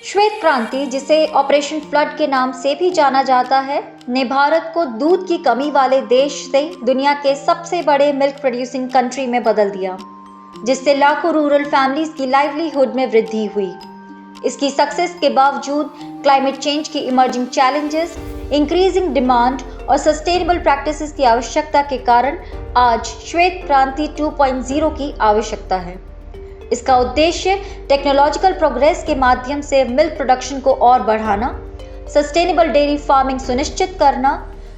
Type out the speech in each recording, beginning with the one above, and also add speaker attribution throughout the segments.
Speaker 1: श्वेत क्रांति, जिसे ऑपरेशन फ्लड के नाम से भी जाना जाता है, ने भारत को दूध की कमी वाले देश से दुनिया के सबसे बड़े मिल्क प्रोड्यूसिंग कंट्री में बदल दिया, जिससे लाखों रूरल फैमिलीज की लाइवलीहुड में वृद्धि हुई। इसकी सक्सेस के बावजूद क्लाइमेट चेंज की इमर्जिंग चैलेंजेस, इंक्रीजिंग डिमांड और सस्टेनेबल प्रैक्टिसेस की आवश्यकता के कारण आज श्वेत क्रांति 2.0 की आवश्यकता है। इसका उद्देश्य टेक्नोलॉजिकल प्रोग्रेस के माध्यम से मिल्क प्रोडक्शन को और बढ़ाना, सस्टेनेबल डेयरी फार्मिंग सुनिश्चित करना,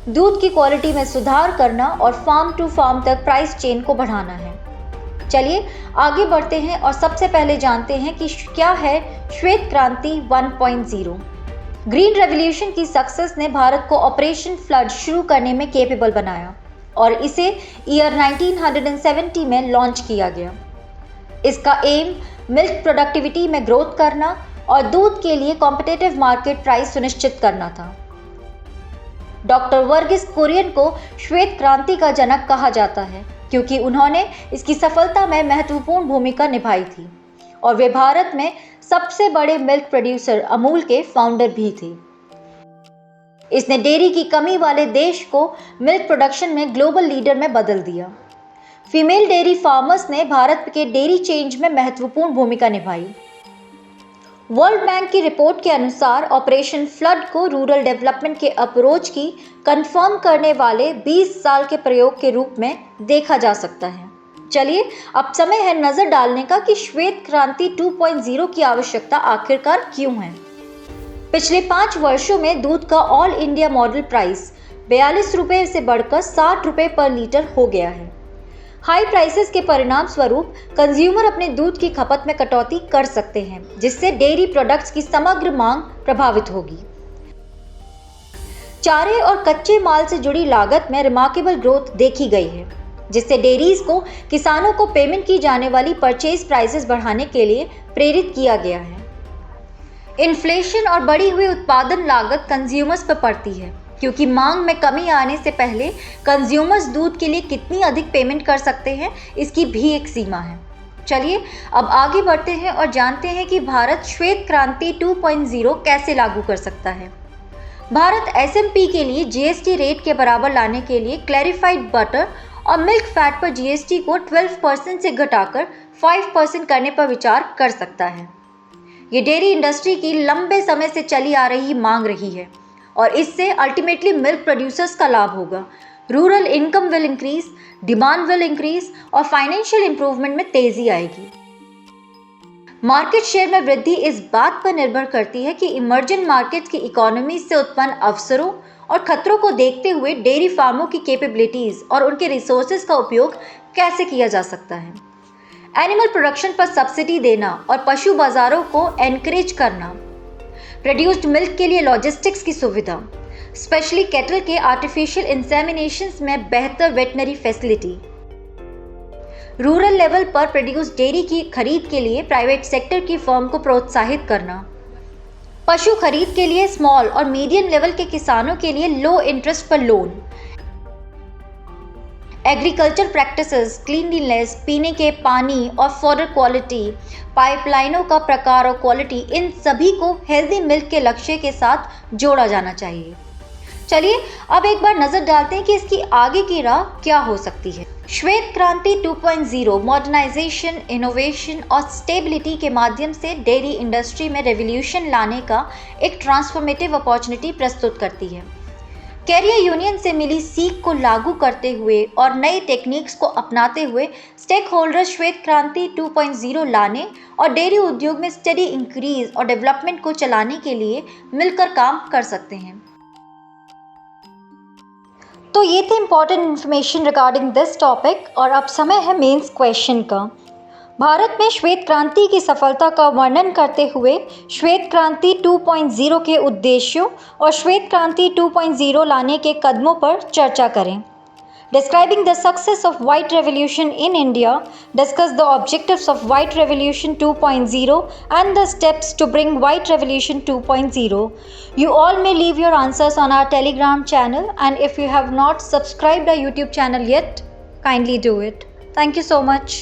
Speaker 1: दूध की क्वालिटी में सुधार करना और फार्म टू फार्म तक प्राइस चेन को बढ़ाना है। चलिए आगे बढ़ते हैं और सबसे पहले जानते हैं कि क्या है श्वेत क्रांति 1.0। ग्रीन रेवोल्यूशन की सक्सेस ने भारत को ऑपरेशन फ्लड शुरू करने में कैपेबल बनाया और इसे ईयर 1970 में लॉन्च किया गया। इसका एम मिल्क प्रोडक्टिविटी में ग्रोथ करना और दूध के लिए कॉम्पिटिटिव मार्केट प्राइस सुनिश्चित करना था। डॉक्टर वर्गीस कुरियन को श्वेत क्रांति का जनक कहा जाता है क्योंकि उन्होंने इसकी सफलता में महत्वपूर्ण भूमिका निभाई थी और वे भारत में सबसे बड़े मिल्क प्रोड्यूसर अमूल के फाउंडर भी थे। इसने डेयरी की कमी वाले देश को मिल्क प्रोडक्शन में ग्लोबल लीडर में बदल दिया। फीमेल डेयरी फार्मर्स ने भारत के डेयरी चेंज में महत्वपूर्ण भूमिका निभाई। वर्ल्ड बैंक की रिपोर्ट के अनुसार ऑपरेशन फ्लड को रूरल डेवलपमेंट के अप्रोच की कंफर्म करने वाले 20 साल के प्रयोग के रूप में देखा जा सकता है। चलिए अब समय है नजर डालने का कि श्वेत क्रांति 2.0 की आवश्यकता आखिरकार क्यों है। पिछले 5 वर्षों में दूध का ऑल इंडिया मॉडल प्राइस 42 रुपये से बढ़कर 60 रुपये पर लीटर हो गया है। हाई प्राइसेस के परिणाम स्वरूप कंज्यूमर अपने दूध की खपत में कटौती कर सकते हैं, जिससे डेयरी प्रोडक्ट्स की समग्र मांग प्रभावित होगी। चारे और कच्चे माल से जुड़ी लागत में रिमार्केबल ग्रोथ देखी गई है, जिससे डेयरीज को किसानों को पेमेंट की जाने वाली परचेज प्राइसेस बढ़ाने के लिए प्रेरित किया गया है। इन्फ्लेशन और बढ़ी हुई उत्पादन लागत कंज्यूमर्स पर पड़ती है क्योंकि मांग में कमी आने से पहले कंज्यूमर्स दूध के लिए कितनी अधिक पेमेंट कर सकते हैं, इसकी भी एक सीमा है। चलिए अब आगे बढ़ते हैं और जानते हैं कि भारत श्वेत क्रांति 2.0 कैसे लागू कर सकता है। भारत एसएमपी के लिए जीएसटी रेट के बराबर लाने के लिए क्लैरिफाइड बटर और मिल्क फैट पर जीएसटी को 12% से घटाकर 5% करने पर विचार कर सकता है। ये डेयरी इंडस्ट्री की लंबे समय से चली आ रही मांग रही है और इससे अल्टीमेटली मिल्क प्रोड्यूसर्स का लाभ होगा। Rural income will increase, demand will increase और फाइनेंशियल इंप्रूवमेंट में तेजी आएगी। मार्केट शेयर में वृद्धि इस बात पर निर्भर करती है कि इमर्जिंग मार्केट्स की इकोनॉमी से उत्पन्न अवसरों और खतरों को देखते हुए डेयरी फार्मों की कैपेबिलिटीज और उनके रिसोर्सेज का उपयोग कैसे किया जा सकता है। एनिमल प्रोडक्शन पर सब्सिडी देना और पशु बाजारों को एनकरेज करना, प्रोड्यूस्ड मिल्क के लिए लॉजिस्टिक्स की सुविधा, स्पेशली कैटल के आर्टिफिशियल इंसेमिनेशंस में बेहतर वेटनरी फैसिलिटी, रूरल लेवल पर प्रोड्यूस्ड डेयरी की खरीद के लिए प्राइवेट सेक्टर की फर्म को प्रोत्साहित करना, पशु खरीद के लिए स्मॉल और मीडियम लेवल के किसानों के लिए लो इंटरेस्ट पर लोन, एग्रीकल्चर प्रैक्टिसेस, क्लीनलीनेस, पीने के पानी और फॉडर क्वालिटी, पाइपलाइनों का प्रकार और क्वालिटी, इन सभी को हेल्दी मिल्क के लक्ष्य के साथ जोड़ा जाना चाहिए। चलिए अब एक बार नजर डालते हैं कि इसकी आगे की राह क्या हो सकती है। श्वेत क्रांति 2.0 मॉडर्नाइजेशन, इनोवेशन और स्टेबिलिटी के माध्यम से डेयरी इंडस्ट्री में रेवोल्यूशन लाने का एक ट्रांसफॉर्मेटिव अपॉर्चुनिटी प्रस्तुत करती है। कैरियर यूनियन से मिली सीख को लागू करते हुए और नई टेक्निक्स को अपनाते हुए स्टेक होल्डर्स श्वेत क्रांति 2.0 लाने और डेयरी उद्योग में स्टडी इंक्रीज और डेवलपमेंट को चलाने के लिए मिलकर काम कर सकते हैं। तो ये थी important information regarding this topic और अब समय है मेंस क्वेश्चन का। भारत में श्वेत क्रांति की सफलता का वर्णन करते हुए श्वेत क्रांति 2.0 के उद्देश्यों और श्वेत क्रांति 2.0 लाने के कदमों पर चर्चा करें। Describing the success of White Revolution in India, discuss the objectives of White Revolution 2.0 and the steps to bring White Revolution 2.0. You all may leave your answers on our Telegram channel, and if you have not subscribed our YouTube channel yet, kindly do it. Thank you so much.